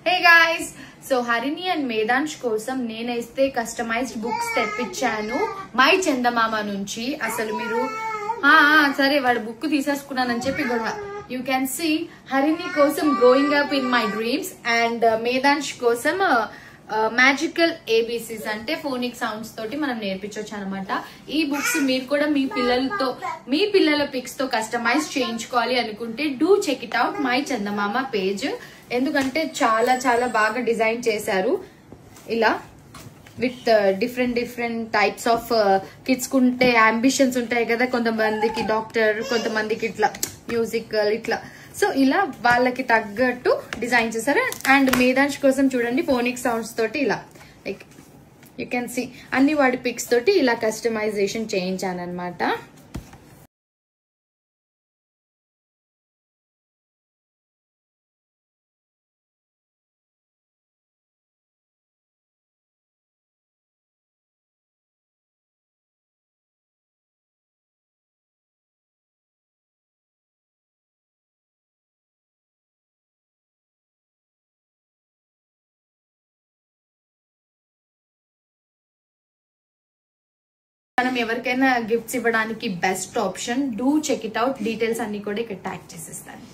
Hey guys, so Harini and Medansh కోసం నేనైతే customized books తెప్పించాను మై చందమామ నుంచి. అసలు మీరు సరే వాడు బుక్ తీసేసుకున్నానని చెప్పి గొడవ. యూ క్యాన్ సీ హరిణి కోసం growing up in my dreams and Medansh కోసం మ్యాజికల్ ఏబీసీస్ అంటే ఫోనిక్ సౌండ్స్ తోటి మనం నేర్పించవచ్చు అనమాట. ఈ బుక్స్ మీరు కూడా మీ పిల్లల పిక్స్ తో కస్టమైజ్ చేయించుకోవాలి అనుకుంటే do check it out my Chandamama page. ఎందుకంటే చాలా చాలా బాగా డిజైన్ చేశారు ఇలా with different types of kids కుంటే అంబిషన్స్ ఉంటాయి కదా, కొంతమందికి డాక్టర్, కొంతమందికి ఇట్లా మ్యూజికల్ ఇట్లా. సో ఇలా వాళ్ళకి తగ్గట్టు డిజైన్ చేశారు. అండ్ మేదాంష్ కోసం చూడండి ఫోనిక్ సౌండ్స్ తోటి ఇలా లైక్ యూ కెన్ సీ అన్ని వాడి పిక్స్ తోటి ఇలా కస్టమైజేషన్ చేయించాను అనమాట. మనం ఎవరికైనా గిఫ్ట్స్ ఇవ్వడానికి best option. Do check it out. Details అన్ని కూడా ఇక్కడ ట్యాగ్ చేసేస్తాను.